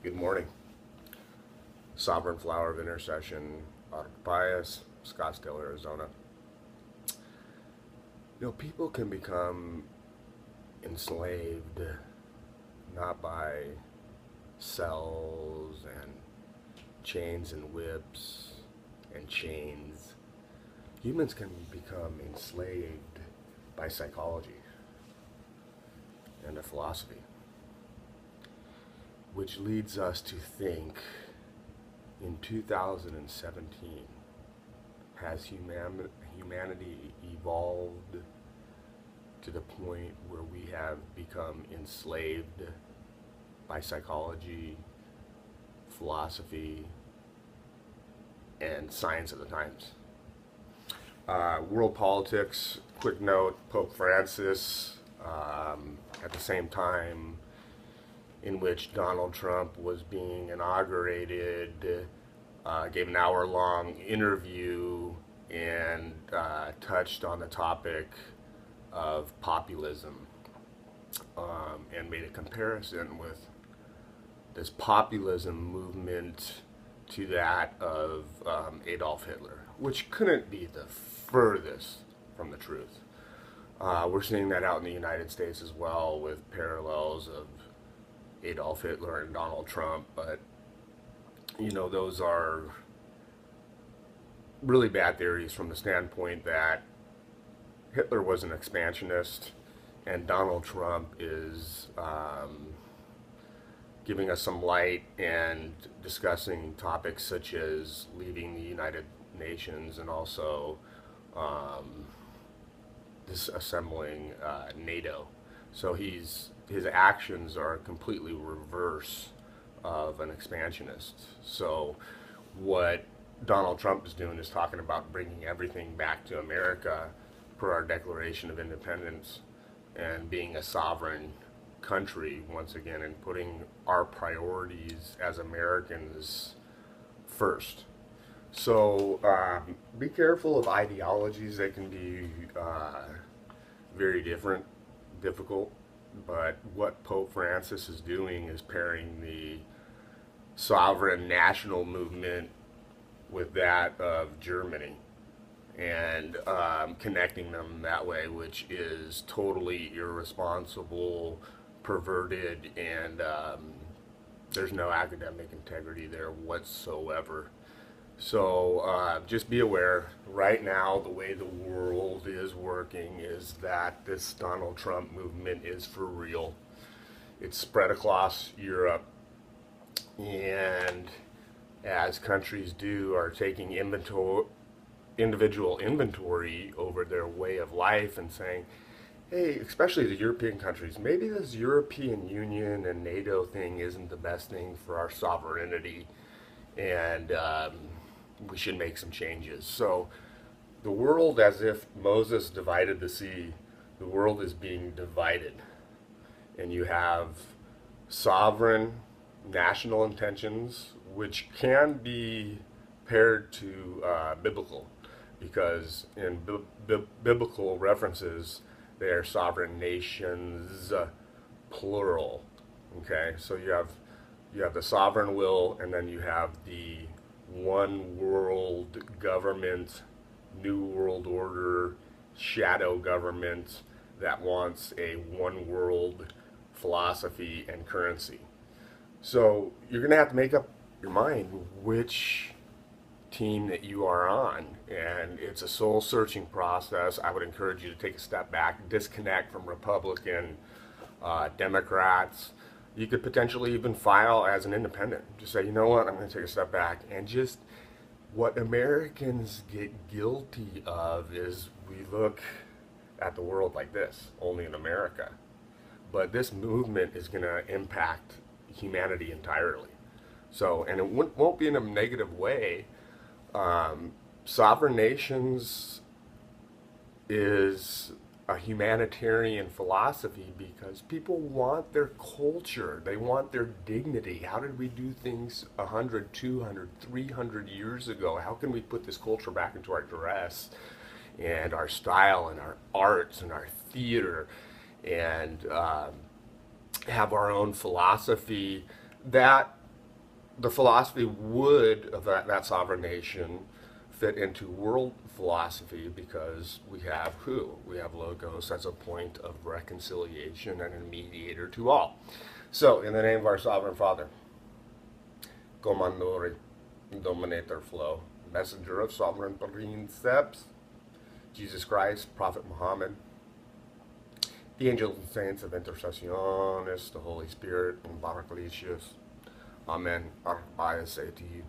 Good morning. Sovereign Flower of Intercession, Autopias, Scottsdale, Arizona. People can become enslaved not by cells and chains and whips and chains. Humans can become enslaved by psychology and a philosophy, which leads us to think, in 2017, has humanity evolved to the point where we have become enslaved by psychology, philosophy, and science of the times? World politics, quick note, Pope Francis, at the same time in which Donald Trump was being inaugurated, gave an hour-long interview and touched on the topic of populism, and made a comparison with this populism movement to that of Adolf Hitler, which couldn't be the furthest from the truth. We're seeing that out in the United States as well, with parallels of Adolf Hitler and Donald Trump, but those are really bad theories from the standpoint that Hitler was an expansionist and Donald Trump is giving us some light and discussing topics such as leaving the United Nations and also disassembling NATO. So his actions are completely reverse of an expansionist. So what Donald Trump is doing is talking about bringing everything back to America per our Declaration of Independence and being a sovereign country once again and putting our priorities as Americans first. So be careful of ideologies. They can be very difficult, but what Pope Francis is doing is pairing the sovereign national movement with that of Germany and connecting them that way, which is totally irresponsible, perverted, and there's no academic integrity there whatsoever. So just be aware, right now the way the world is working is that this Donald Trump movement is for real. It's spread across Europe, and as countries do, are taking individual inventory over their way of life and saying, hey, especially the European countries, maybe this European Union and NATO thing isn't the best thing for our sovereignty, and we should make some changes. So the world, as if Moses divided the sea, the world is being divided. And you have sovereign national intentions, which can be paired to biblical, because in biblical references, they are sovereign nations, plural. Okay, so you have the sovereign will, and then you have the one world government, new world order, shadow government that wants a one world philosophy and currency. So you're going to have to make up your mind which team that you are on, and it's a soul searching process. I would encourage you to take a step back, disconnect from Republican, Democrats. You could potentially even file as an independent. Just say, you know what, I'm going to take a step back. And just what Americans get guilty of is we look at the world like this, only in America. But this movement is going to impact humanity entirely. So, and it won't be in a negative way. Sovereign nations is a humanitarian philosophy because people want their culture, they want their dignity. How did we do things 100, 200, 300 years ago? How can we put this culture back into our dress and our style and our arts and our theater and have our own philosophy that the philosophy would of that sovereign nation fit into world philosophy because we have who? We have Logos as a point of reconciliation and a mediator to all. So, in the name of our sovereign Father, Comandore, Dominator Flow, Messenger of Sovereign Precepts, Jesus Christ, Prophet Muhammad, the angels and saints of intercessiones, the Holy Spirit, and Baraclicius. Amen. Our bias say to you.